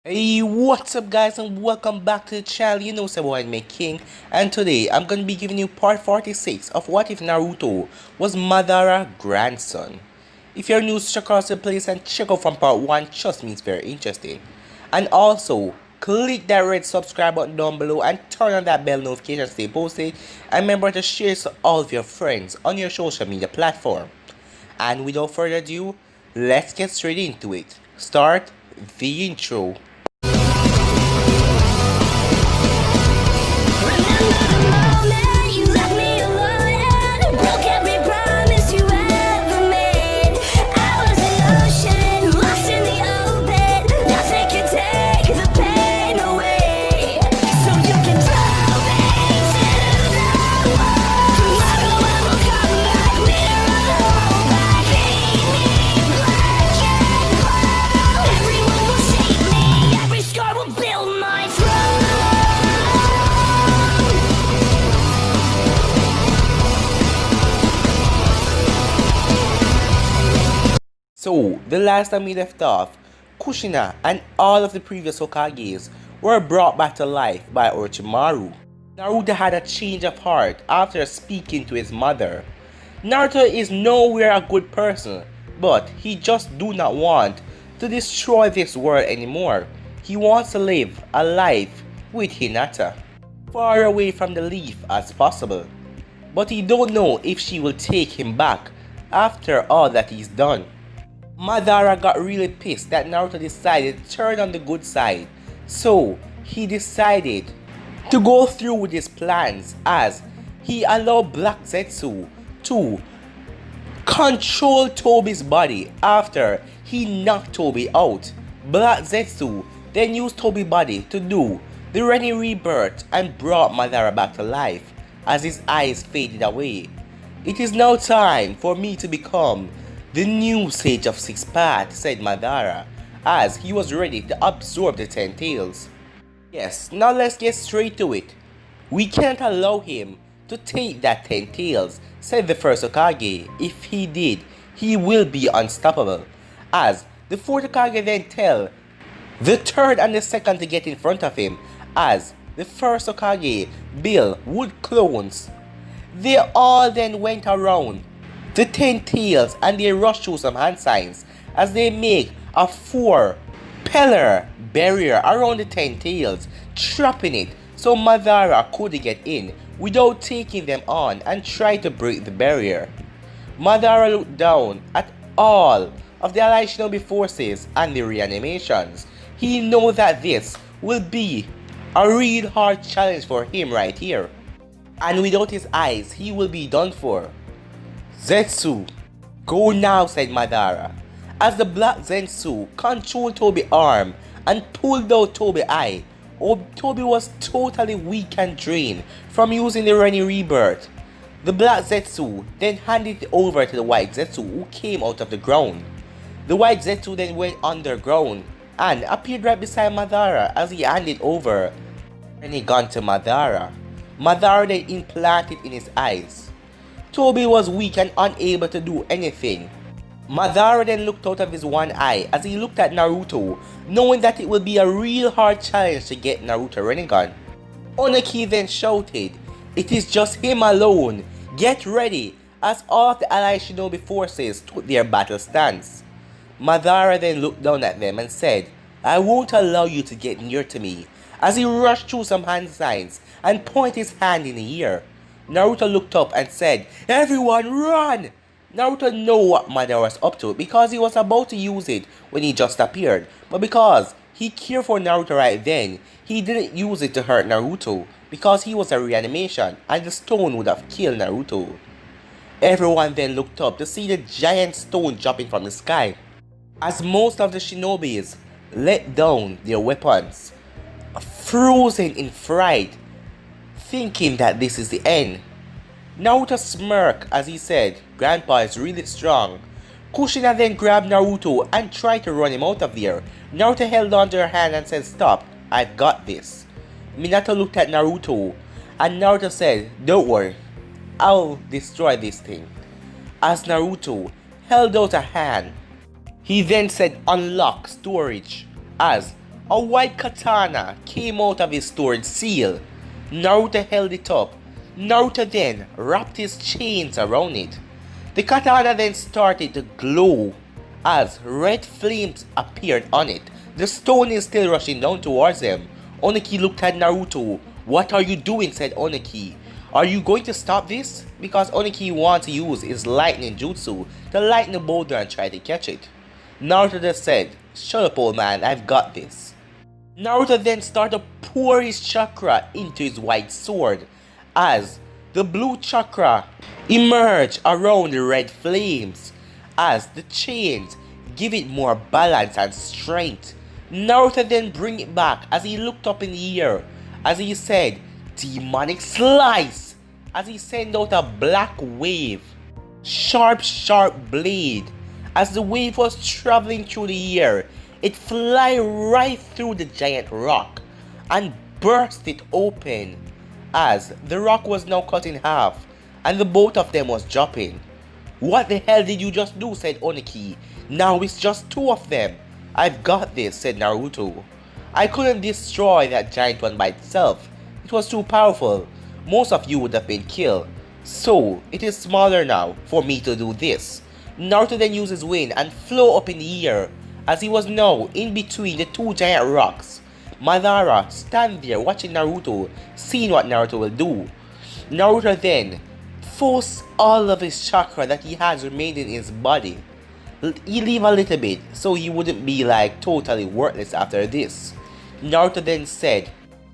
Hey, what's up guys and welcome back to the channel. You know Sebo and my king, and today I'm gonna be giving you part 46 of What If Naruto Was Madara's Grandson. If you're new, check out the playlist and check out from part 1, trust me, it's very interesting. And also, click that red subscribe button down below and turn on that bell notification to stay posted, and remember to share it to all of your friends on your social media platform. And without further ado, let's get straight into it. Start the intro. So, the last time we left off, Kushina and all of the previous Hokages were brought back to life by Orochimaru. Naruto had a change of heart after speaking to his mother. Naruto is nowhere a good person, but he just do not want to destroy this world anymore. He wants to live a life with Hinata, far away from the leaf as possible. But he don't know if she will take him back after all that he's done. Madara got really pissed that Naruto decided to turn on the good side, so he decided to go through with his plans as he allowed Black Zetsu to control Tobi's body after he knocked Tobi out. Black Zetsu then used Tobi's body to do the Renny rebirth and brought Madara back to life as his eyes faded away. It is now time for me to become the new Sage of Six Paths, said Madara, as he was ready to absorb the 10 tails. Yes, now let's get straight to it. We can't allow him to take that 10 tails, said the first Hokage. If he did, he will be unstoppable. As the fourth Hokage then tell the third and the second to get in front of him, as the first Hokage built wood clones. They all then went around the 10 tails and they rush through some hand signs as they make a 4-pillar barrier around the 10 tails, trapping it so Madara couldn't get in without taking them on and try to break the barrier. Madara looked down at all of the allied shinobi forces and the reanimations. He knows that this will be a real hard challenge for him right here, and without his eyes he will be done for. Zetsu, go now, said Madara, as the Black Zetsu controlled Tobi's arm and pulled out Tobi's eye. Tobi was totally weak and drained from using the Renny rebirth. The Black Zetsu then handed it over to the White Zetsu, who came out of the ground. The White Zetsu then went underground and appeared right beside Madara as he handed over Renny gun to Madara. Madara then implanted in his eyes. Tobi was weak and unable to do anything. Madara then looked out of his one eye as he looked at Naruto, knowing that it will be a real hard challenge to get Naruto Rinnegan. Oniki then shouted, "It is just him alone. Get ready," as all of the allied shinobi forces took their battle stance. Madara then looked down at them and said, "I won't allow you to get near to me," as he rushed through some hand signs and pointed his hand in the air. Naruto looked up and said, "Everyone run!" Naruto knew what Madara was up to because he was about to use it when he just appeared, but because he cared for Naruto right then, he didn't use it to hurt Naruto because he was a reanimation and the stone would have killed Naruto. Everyone then looked up to see the giant stone dropping from the sky, as most of the shinobis let down their weapons, frozen in fright, thinking that this is the end. Naruto smirked as he said, "Grandpa is really strong." Kushina then grabbed Naruto and tried to run him out of there. Naruto held onto her hand and said, "Stop, I've got this." Minato looked at Naruto and Naruto said, "Don't worry, I'll destroy this thing." As Naruto held out a hand, he then said, "Unlock storage," as A white katana came out of his stored seal. Naruto held it up. Naruto then wrapped his chains around it. The katana then started to glow as red flames appeared on it. The stone is still rushing down towards him. Oniki looked at Naruto. "What are you doing?" said Oniki. "Are you going to stop this?" Because Oniki wants to use his lightning jutsu to lighten the boulder and try to catch it. Naruto just said, "Shut up, old man, I've got this." Naruto then started to pour his chakra into his white sword as the blue chakra emerged around the red flames as the chains give it more balance and strength. Naruto then bring it back as he looked up in the air as he said, "Demonic slice," as he sent out a black wave. Sharp blade. As the wave was traveling through the air, it fly right through the giant rock and burst it open as the rock was now cut in half and the both of them was dropping. "What the hell did you just do?" said Oniki. "Now it's just two of them." "I've got this," said Naruto. "I couldn't destroy that giant one by itself. It was too powerful. Most of you would have been killed. So it is smaller now for me to do this." Naruto then used his wind and flew up in the air as he was now in between the two giant rocks. Madara stand there watching Naruto, seeing what Naruto will do. Naruto then forced all of his chakra that he has remaining in his body. He leave a little bit so he wouldn't be like totally worthless after this. Naruto then said,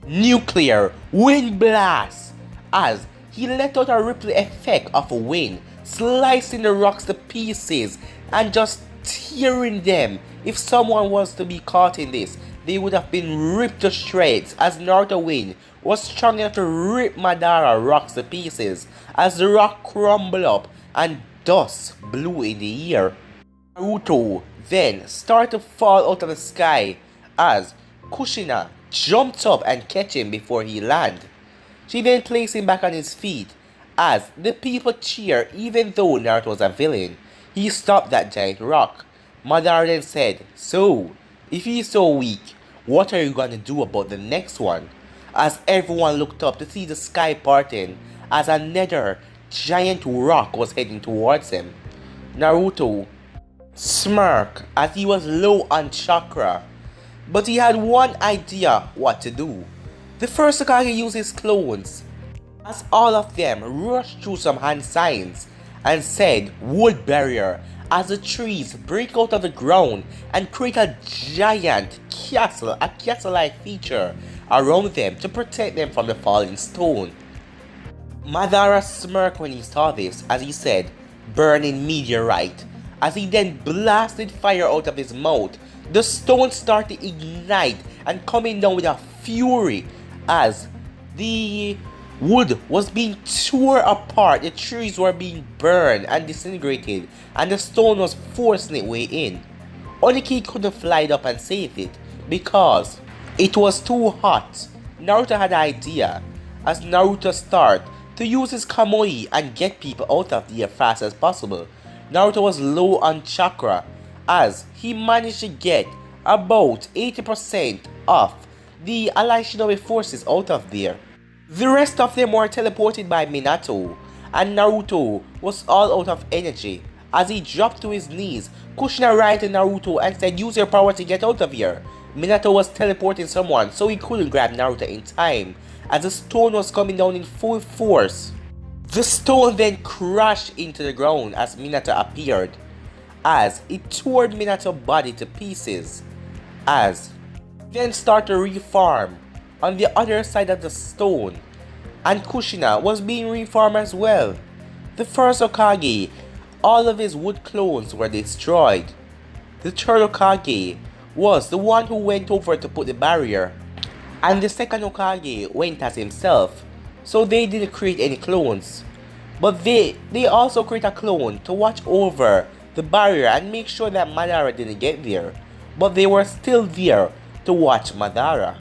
"Nuclear wind blast," as he let out a ripple effect of a wind, slicing the rocks to pieces and just tearing them. If someone was to be caught in this, they would have been ripped to shreds as Naruto wind was strong enough to rip Madara rocks to pieces as the rock crumbled up and dust blew in the air. Naruto then started to fall out of the sky as Kushina jumped up and catch him before he landed. She then placed him back on his feet as the people cheer even though Naruto was a villain. He stopped that giant rock. Madara then said, "So, if he's so weak, what are you gonna do about the next one?" As everyone looked up to see the sky parting as another giant rock was heading towards him. Naruto smirked as he was low on chakra, but he had one idea what to do. The first Hokage used his clones as all of them rushed through some hand signs and said "wood barrier" as the trees break out of the ground and create a giant castle, a castle-like feature around them to protect them from the falling stone. Madara smirked when he saw this as he said "burning meteorite" as he then blasted fire out of his mouth. The stone started to ignite and coming down with a fury as the wood was being torn apart, the trees were being burned and disintegrated, and the stone was forcing its way in. Oniki couldn't fly it up and save it because it was too hot. Naruto had an idea as Naruto started to use his Kamui and get people out of there as fast as possible. Naruto was low on chakra as he managed to get about 80% of the Allied Shinobi forces out of there. The rest of them were teleported by Minato, and Naruto was all out of energy. As he dropped to his knees, Kushina ran to Naruto and said, "Use your power to get out of here." Minato was teleporting someone, so he couldn't grab Naruto in time, as the stone was coming down in full force. The stone then crashed into the ground as Minato appeared, as it tore Minato's body to pieces, as then started to reform on the other side of the stone, and Kushina was being reformed as well. The first Hokage, all of his wood clones were destroyed. The third Hokage was the one who went over to put the barrier, and the second Hokage went as himself, so they didn't create any clones. But they also create a clone to watch over the barrier and make sure that Madara didn't get there, but they were still there to watch Madara,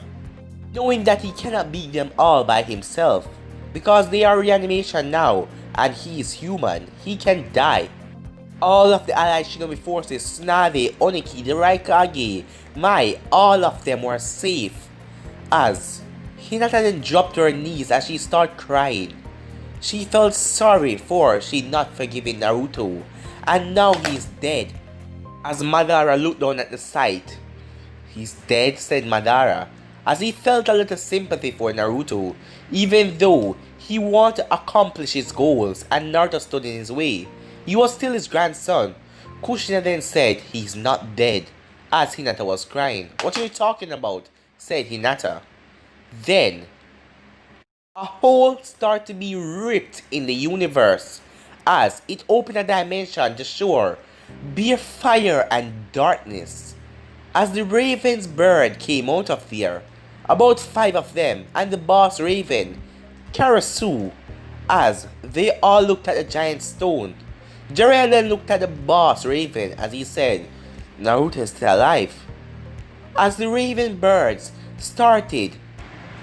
knowing that he cannot beat them all by himself because they are reanimation now and he is human, he can die. All of the allied shinobi forces, Tsunade, Oniki, the Raikage, Mai, all of them were safe. As Hinata then dropped to her knees as she started crying. She felt sorry for she not forgiving Naruto, and now he's dead. As Madara looked down at the sight, "He's dead," said Madara, as he felt a little sympathy for Naruto, even though he wanted to accomplish his goals and Naruto stood in his way. He was still his grandson. Kushina then said he's not dead, as Hinata was crying. "What are you talking about?" said Hinata. Then, a hole started to be ripped in the universe, as it opened a dimension to shore, bare fire and darkness. As the raven's bird came out of there, about 5 of them, and the boss raven, Karasu, as they all looked at the giant stone. Jiraiya then looked at the boss raven as he said, "Naruto is still alive." As the raven birds started,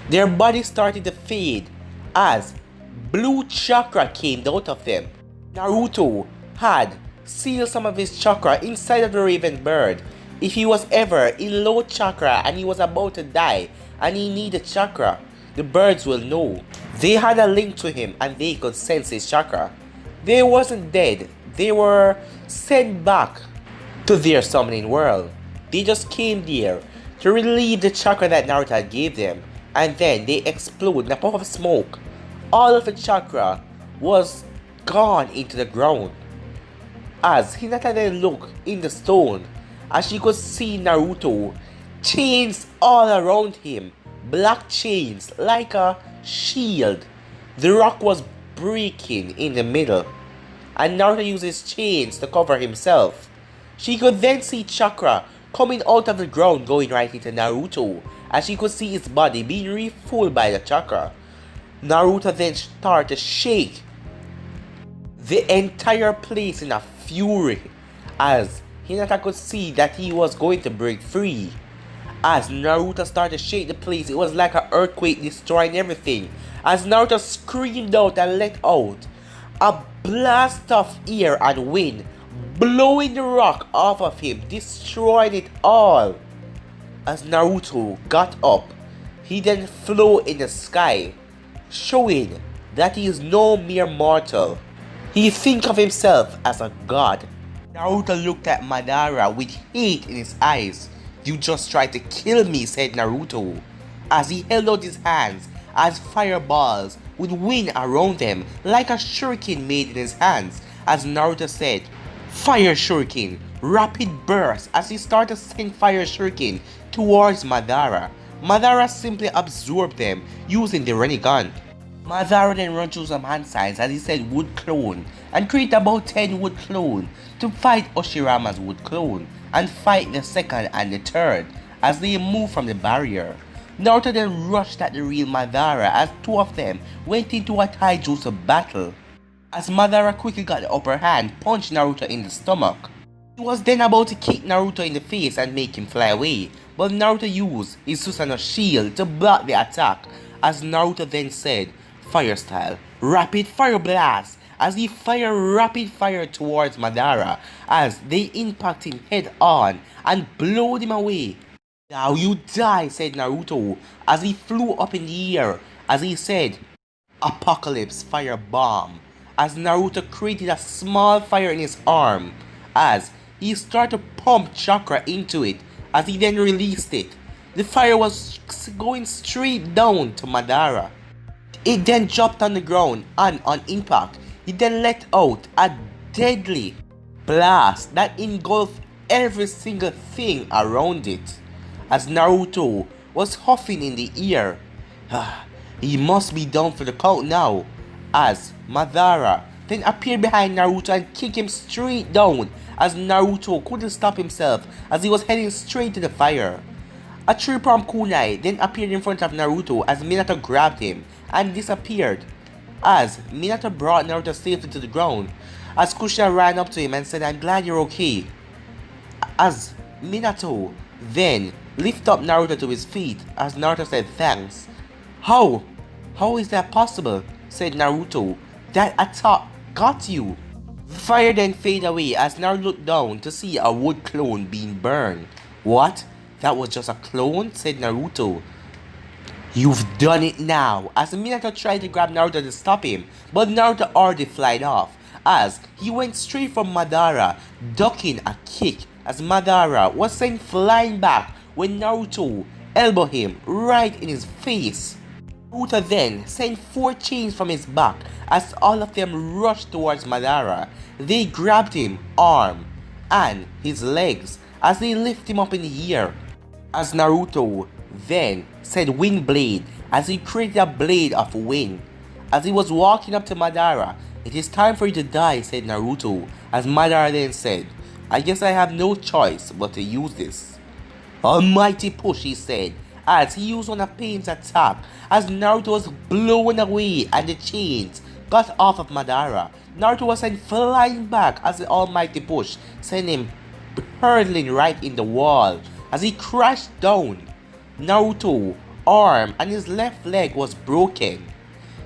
their bodies started to fade as blue chakra came out of them. Naruto had sealed some of his chakra inside of the raven bird. If he was ever in low chakra and he was about to die and he needed chakra, the birds will know. They had a link to him and they could sense his chakra. They wasn't dead, they were sent back to their summoning world. They just came there to relieve the chakra that Naruto gave them, and then they explode in a puff of smoke. All of the chakra was gone into the ground. As Hinata then looked in the stone, as she could see Naruto, chains all around him, black chains like a shield. The rock was breaking in the middle, and Naruto uses chains to cover himself. She could then see chakra coming out of the ground going right into Naruto, as she could see his body being refueled by the chakra. Naruto then started to shake the entire place in a fury, as Hinata could see that he was going to break free. As Naruto started to shake the place, it was like an earthquake destroying everything. As Naruto screamed out and let out a blast of air and wind, blowing the rock off of him, destroying it all. As Naruto got up, he then flew in the sky, showing that he is no mere mortal. He thinks of himself as a god. Naruto looked at Madara with hate in his eyes. "You just tried to kill me," said Naruto, as he held out his hands as fireballs with wind around them like a shuriken made in his hands. As Naruto said, "Fire shuriken," rapid burst as he started to send fire shuriken towards Madara. Madara simply absorbed them using the Rinnegan. Madara then ran through some hand signs as he said wood clone and create about 10 wood clone to fight Oshirama's wood clone and fight the second and the third as they moved from the barrier. Naruto then rushed at the real Madara as 2 of them went into a taijutsu battle. As Madara quickly got the upper hand, punched Naruto in the stomach. He was then about to kick Naruto in the face and make him fly away, but Naruto used his Susanoo shield to block the attack, as Naruto then said, "Fire style, rapid fire blast," as he fired rapid fire towards Madara as they impact him head on and blowed him away. "Now you die," said Naruto as he flew up in the air as he said, "Apocalypse fire bomb," as Naruto created a small fire in his arm as he started to pump chakra into it as he then released it. The fire was going straight down to Madara. It then dropped on the ground and on impact, he then let out a deadly blast that engulfed every single thing around it. As Naruto was huffing in the air, he must be down for the count now, as Madara then appeared behind Naruto and kicked him straight down as Naruto couldn't stop himself as he was heading straight to the fire. A three-pronged kunai then appeared in front of Naruto as Minato grabbed him and disappeared. As Minato brought Naruto safely to the ground, as Kushina ran up to him and said, "I'm glad you're okay." As Minato then lifted up Naruto to his feet as Naruto said, "Thanks." "How? How is that possible?" said Naruto. "That attack got you." The fire then faded away as Naruto looked down to see a wood clone being burned. What? That was just a clone? Said Naruto. You've done it now, as Minato tried to grab Naruto to stop him, but Naruto already flied off, as he went straight for Madara, ducking a kick as Madara was sent flying back when Naruto elbowed him right in his face. Naruto then sent 4 chains from his back as all of them rushed towards Madara. They grabbed him, arm, and his legs as they lifted him up in the air. As Naruto then said wind blade as he created a blade of wind. As he was walking up to Madara, it is time for you to die, said Naruto, as Madara then said, I guess I have no choice but to use this. Almighty push, he said, as he used one of Pain's attack, as Naruto was blown away and the chains got off of Madara. Naruto was sent flying back as the almighty push sent him hurtling right in the wall as he crashed down. Naruto's arm and his left leg was broken.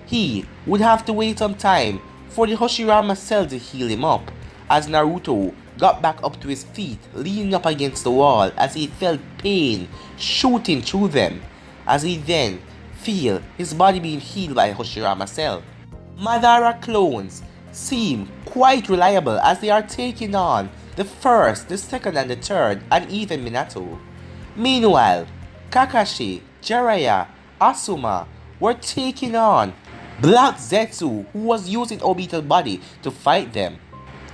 He would have to wait some time for the Hashirama cell to heal him up, as Naruto got back up to his feet, leaning up against the wall as he felt pain shooting through them, as he then feel his body being healed by Hashirama cell. Madara clones seem quite reliable as they are taking on the first, the second and the third, and even Minato. Meanwhile, Kakashi, Jiraiya, Asuma were taking on Black Zetsu, who was using Obito's body to fight them,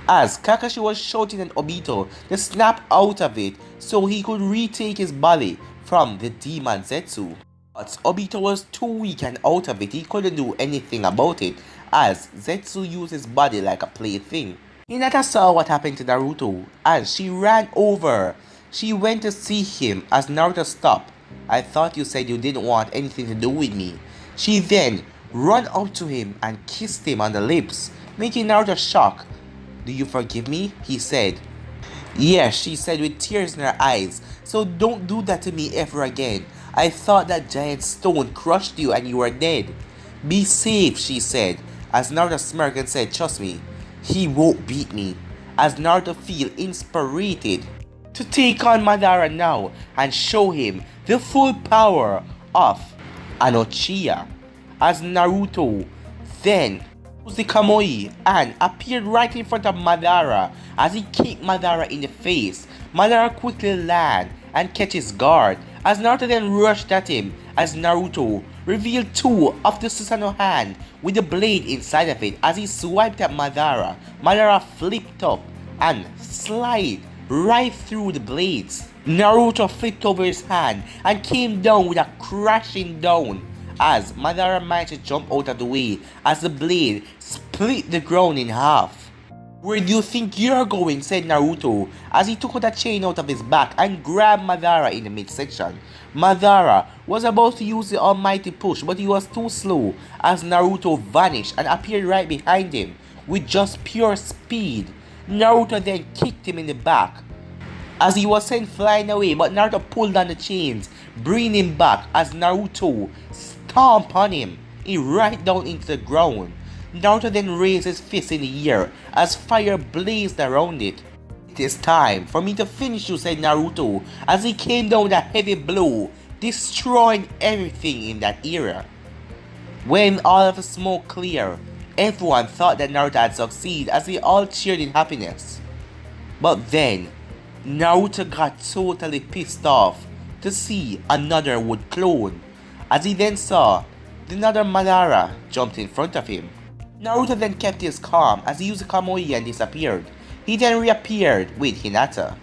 as Kakashi was shouting at Obito to snap out of it so he could retake his body from the demon Zetsu. But Obito was too weak and out of it, he couldn't do anything about it, as Zetsu used his body like a plaything. Hinata saw what happened to Naruto as she ran over. She went to see him as Naruto stopped. I thought you said you didn't want anything to do with me. She then ran up to him and kissed him on the lips, making Naruto shocked. Do you forgive me? He said. Yes, she said with tears in her eyes. So don't do that to me ever again. I thought that giant stone crushed you and you were dead. Be safe, she said, as Naruto smirked and said, trust me, he won't beat me. As Naruto feel inspired to take on Madara now and show him the full power of Anochiya, as Naruto then used the Kamui and appeared right in front of Madara as he kicked Madara in the face. Madara quickly landed and catch his guard as Naruto then rushed at him as Naruto revealed 2 of the Susanoo hand with the blade inside of it as he swiped at Madara. Madara flipped up and slid right through the blades. Naruto flipped over his hand and came down with a crashing down as Madara managed to jump out of the way as the blade split the ground in half. Where do you think you're going? Said Naruto as he took out a chain out of his back and grabbed Madara in the midsection. Madara was about to use the almighty push, but he was too slow as Naruto vanished and appeared right behind him with just pure speed. Naruto then kicked him in the back as he was sent flying away, but Naruto pulled on the chains, bringing him back as Naruto stomped on him. He right down into the ground. Naruto then raised his fist in the air as fire blazed around it. It is time for me to finish you, said Naruto as he came down with a heavy blow, destroying everything in that area. When all of the smoke cleared, everyone thought that Naruto had succeeded as they all cheered in happiness. But then, Naruto got totally pissed off to see another wood clone, as he then saw another Madara jumped in front of him. Naruto then kept his calm as he used the Kamui and disappeared. He then reappeared with Hinata,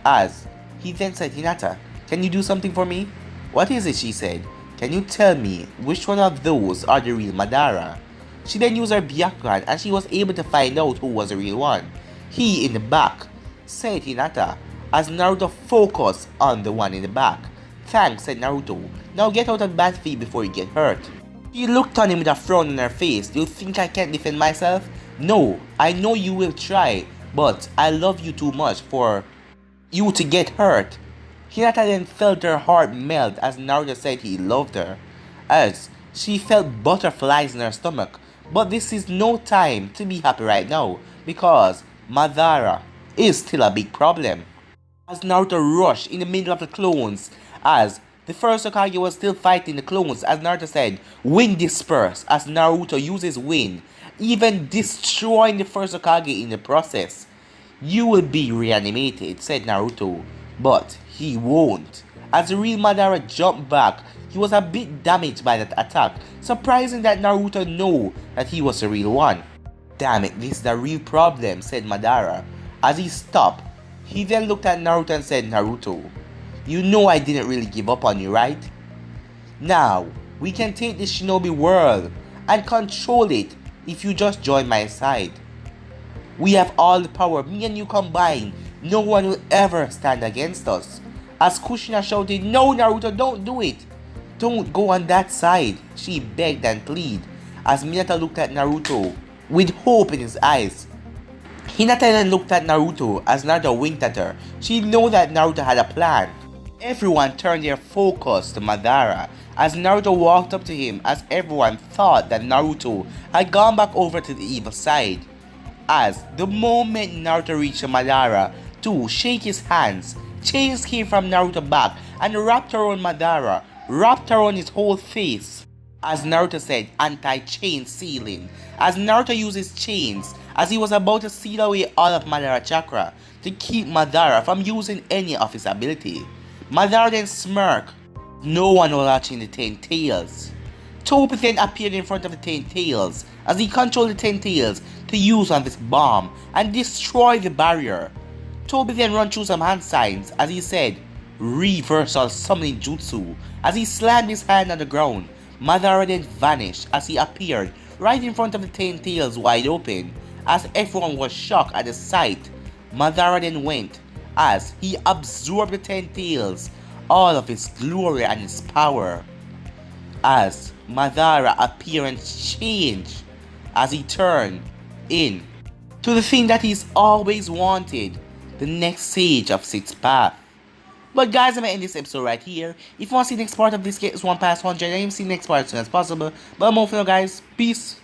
as he then said, Hinata, can you do something for me? What is it? She said. Can you tell me which one of those are the real Madara? She then used her Byakugan and she was able to find out who was the real one. He in the back, said Hinata, as Naruto focused on the one in the back. Thanks, said Naruto. Now get out of bad feet before you get hurt. She looked on him with a frown on her face. Do you think I can't defend myself? No, I know you will try, but I love you too much for you to get hurt. Hinata then felt her heart melt as Naruto said he loved her, as she felt butterflies in her stomach. But this is no time to be happy right now because Madara is still a big problem. As Naruto rushed in the middle of the clones, as the first Hokage was still fighting the clones, as Naruto said, wind disperse, as Naruto uses wind, even destroying the first Hokage in the process. You will be reanimated, said Naruto, but he won't. As the real Madara jumped back, he was a bit damaged by that attack, surprising that Naruto knew that he was the real one. Damn it, this is the real problem, said Madara. As he stopped, he then looked at Naruto and said, Naruto, you know I didn't really give up on you, right? Now, we can take this shinobi world and control it if you just join my side. We have all the power, me and you combined. No one will ever stand against us. As Kushina shouted, no Naruto, don't do it. Don't go on that side, she begged and pleaded. As Minato looked at Naruto with hope in his eyes. Hinata then looked at Naruto as Naruto winked at her. She knew that Naruto had a plan. Everyone turned their focus to Madara as Naruto walked up to him, as everyone thought that Naruto had gone back over to the evil side. As the moment Naruto reached Madara to shake his hands, chains came from Naruto's back and wrapped around Madara, wrapped around his whole face. As Naruto said, anti-chain sealing. As Naruto used his chains as he was about to seal away all of Madara chakra to keep Madara from using any of his ability. Madara then smirked. No one was watching the 10 tails. Topi then appeared in front of the 10 tails as he controlled the 10 tails to use on this bomb and destroy the barrier. Tobi then ran through some hand signs as he said, reversal summoning jutsu. As he slammed his hand on the ground, Madara then vanished as he appeared right in front of the 10 tails wide open. As everyone was shocked at the sight, Madara then went as he absorbed the 10 tails, all of his glory and his power. As Madara appearance changed as he turned in to the thing that he's always wanted, the next sage of Sixth Path. But guys, I'm gonna end this episode right here. If you want to see the next part of this, get this one past 100, I'm see the next part as soon as possible. But I'm over now, guys. Peace.